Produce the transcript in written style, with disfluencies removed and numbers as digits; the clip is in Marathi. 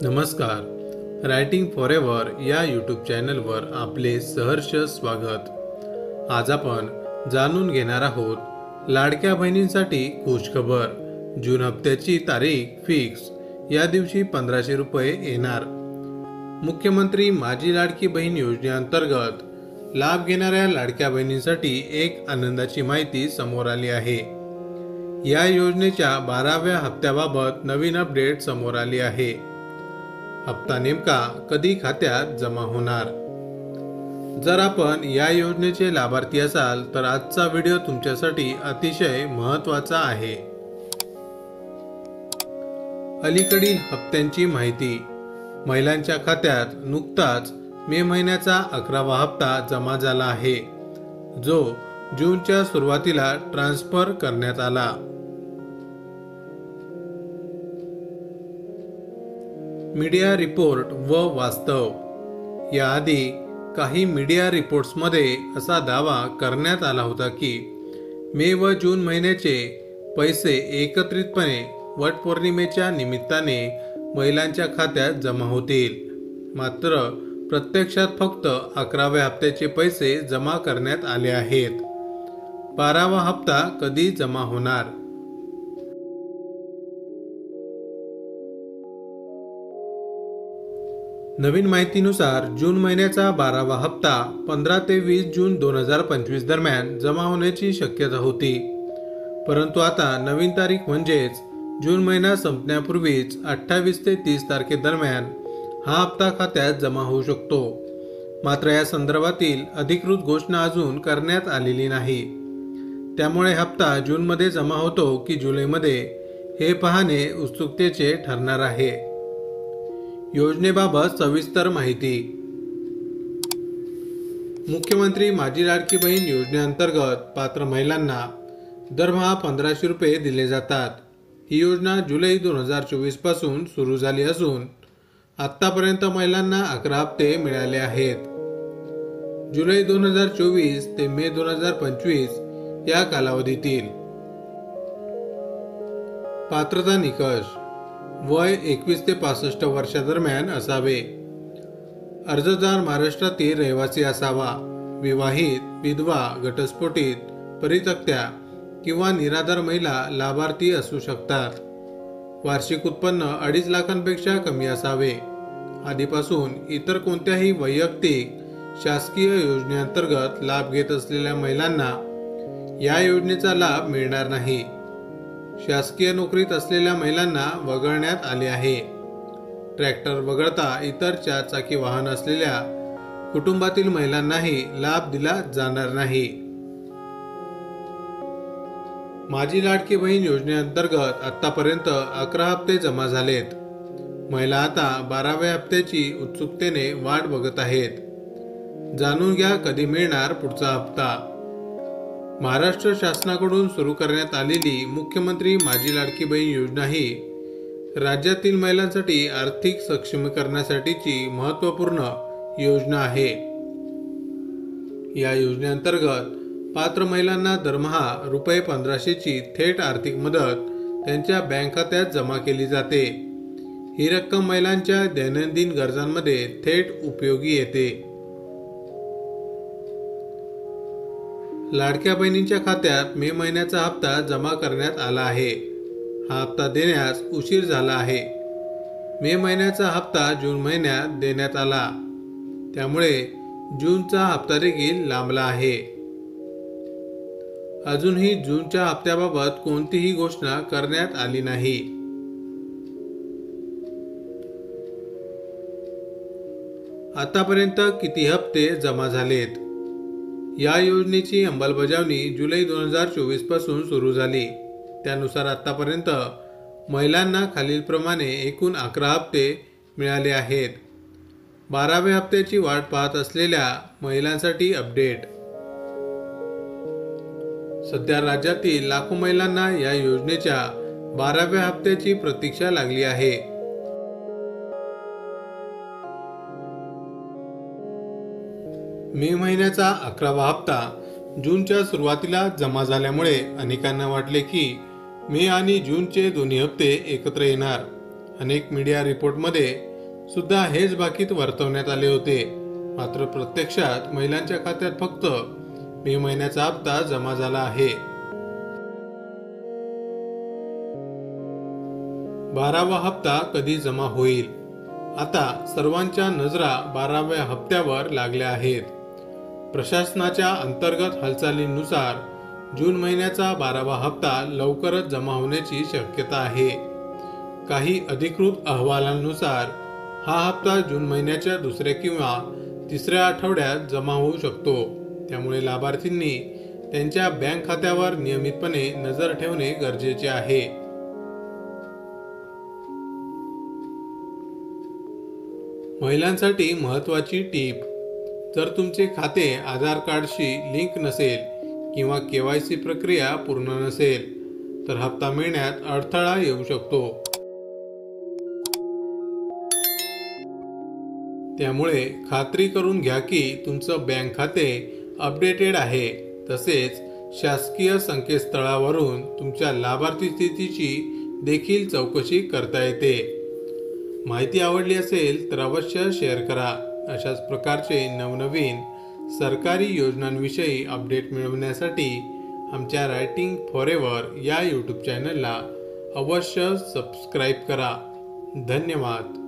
नमस्कार. रायटिंग फॉरएव्हर या यूट्यूब चॅनलवर आपले सहर्ष स्वागत. आज आपण जाणून घेणार आहोत लाडक्या बहिणींसाठी खुशखबर. जून हप्त्याची तारीख फिक्स. या दिवशी 1500 रुपये येणार. मुख्यमंत्री माझी लाडकी बहीण योजनेअंतर्गत लाभ घेणाऱ्या लाडक्या बहिणींसाठी एक आनंदाची माहिती समोर आली आहे. या योजनेच्या 12व्या हप्त्याबाबत नवीन अपडेट समोर आली आहे. हप्ता नेमका कधी खात्यात जमा होणार? जर आपण या योजनेचे लाभार्थी असाल तर आजचा व्हिडिओ तुमच्यासाठी अतिशय महत्त्वाचा आहे. अलीकडील हप्त्यांची माहिती. महिलांच्या खात्यात नुकताच मे महिन्याचा 11वा हप्ता जमा झाला आहे, जो जूनच्या सुरुवातीला ट्रान्सफर करण्यात आला. मीडिया रिपोर्ट व वास्तव. याआधी काही मीडिया रिपोर्ट्समध्ये असा दावा करण्यात आला होता की मे व जून महिन्याचे पैसे एकत्रितपणे वटपौर्णिमेच्या निमित्ताने महिलांच्या खात्यात जमा होतील. मात्र प्रत्यक्षात फक्त 11व्या हप्त्याचे पैसे जमा करण्यात आले आहेत. 12वा हप्ता कधी जमा होणार? नवीन माहितीनुसार जून महिन्याचा 12वा हप्ता 15 ते 20 जून 2025 दरम्यान जमा होण्याची शक्यता होती. परंतु आता नवीन तारीख म्हणजेच जून महिना संपण्यापूर्वीच 28 ते 30 तारखेदरम्यान हा हप्ता खात्यात जमा होऊ शकतो. मात्र या संदर्भातील अधिकृत घोषणा अजून करण्यात आलेली नाही. त्यामुळे हप्ता जूनमध्ये जमा होतो की जुलैमध्ये हे पाहणे उत्सुकतेचे ठरणार आहे. योजनेबाबत सविस्तर माहिती. मुख्यमंत्री माझी लाडकी बहीण योजनेअंतर्गत पात्र महिलांना दरमहा 1500 रुपये दिले जातात. ही योजना जुलै 2024 पासून सुरू झाली असून आतापर्यंत महिलांना 11 हप्ते मिळाले आहेत. जुलै 2024 ते मे 2025 या कालावधीतील पात्रता निकष. वय 21 ते 65 वर्षादरम्यान असावे. अर्जदार महाराष्ट्रातील रहिवासी असावा. विवाहित, विधवा, घटस्फोटित, परित्यक्त्या किंवा निराधार महिला लाभार्थी असू शकतात. वार्षिक उत्पन्न 2.5 लाखांपेक्षा कमी असावे. आधीपासून इतर कोणत्याही वैयक्तिक शासकीय योजनेअंतर्गत लाभ घेत असलेल्या महिलांना या योजनेचा लाभ मिळणार नाही. शासकीय नोकरीत असलेल्या महिलांना वगळण्यात आले आहे. ट्रॅक्टर वगळता इतर 4 चाकी वाहन असलेल्या कुटुंबातील महिलांनाही लाभ दिला जाणार नाही. माझी लाडकी बहीण योजनेअंतर्गत आतापर्यंत 11 हप्ते जमा झालेत. महिला आता 12व्या हप्त्याची उत्सुकतेने वाट बघत आहेत. जाणून घ्या कधी मिळणार पुढचा हप्ता. महाराष्ट्र शासनाकडून सुरू करण्यात आलेली मुख्यमंत्री माझी लाडकी बहीण योजना ही राज्यातील महिलांसाठी आर्थिक सक्षमीकरणासाठीची महत्त्वपूर्ण योजना आहे. या योजनेअंतर्गत पात्र महिलांना दरमहा रुपये 1500ची थेट आर्थिक मदत त्यांच्या बँक खात्यात जमा केली जाते. ही रक्कम महिलांच्या दैनंदिन गरजांमध्ये थेट उपयोगी येते. लाडक्या बहिणींच्या खात्यात मे महिन्याचा हप्ता जमा करण्यात आला आहे. हा हप्ता देण्यास उशीर झाला आहे. मे महिन्याचा हप्ता जून महिन्यात देण्यात आला, त्यामुळे जूनचा हप्ता देखील लांबला आहे. अजूनही जूनच्या हप्त्याबाबत कोणतीही घोषणा करण्यात आली नाही. आतापर्यंत किती हप्ते जमा झालेत? या योजनेची अंमलबजावणी जुलै 2024 पासून सुरू झाली. त्यानुसार आतापर्यंत महिलांना खालीलप्रमाणे एकूण 11 हप्ते मिळाले आहेत. 12व्या हप्त्याची वाट पाहत असलेल्या महिलांसाठी अपडेट. सध्या राज्यातील लाखो महिलांना या योजनेच्या 12व्या हप्त्याची प्रतीक्षा लागली आहे. मे महिन्याचा 11वा हप्ता जूनच्या सुरुवातीला जमा झाल्यामुळे अनेकांना वाटले की मे आणि जूनचे दोन्ही हप्ते एकत्र येणार. अनेक मीडिया रिपोर्टमध्ये सुद्धा हेच बाकीत वर्तवण्यात आले होते. मात्र प्रत्यक्षात महिलांच्या खात्यात फक्त मे महिन्याचा हप्ता जमा झाला आहे. 12वा हप्ता कधी जमा होईल? आता सर्वांच्या नजरा 12व्या हप्त्यावर लागल्या आहेत. प्रशासनाच्या अंतर्गत हालचालींनुसार जून महिन्याचा 12वा हप्ता लवकरच जमा होण्याची शक्यता आहे. काही अधिकृत अहवालांनुसार हा हप्ता जून महिन्याच्या दुसऱ्या किंवा तिसऱ्या आठवड्यात जमा होऊ शकतो. त्यामुळे लाभार्थींनी त्यांच्या बँक खात्यावर नियमितपणे नजर ठेवणे गरजेचे आहे. महिलांसाठी महत्त्वाची टीप: जर तुमचे खाते आधार कार्डशी लिंक नसेल किंवा KYC प्रक्रिया पूर्ण नसेल तर हप्ता मिळण्यात अडथळा येऊ शकतो. त्यामुळे खात्री करून घ्या की तुमचं बँक खाते अपडेटेड आहे. तसेच शासकीय संकेतस्थळावरून तुमच्या लाभार्थी स्थितीची देखील चौकशी करता येते. माहिती आवडली असेल तर अवश्य शेअर करा. अशाच प्रकारचे नवनवीन सरकारी योजनांविषयी अपडेट मिळवण्यासाठी आमच्या रायटिंग फॉरेवर या यूट्यूब चॅनलला अवश्य सबस्क्राईब करा. धन्यवाद.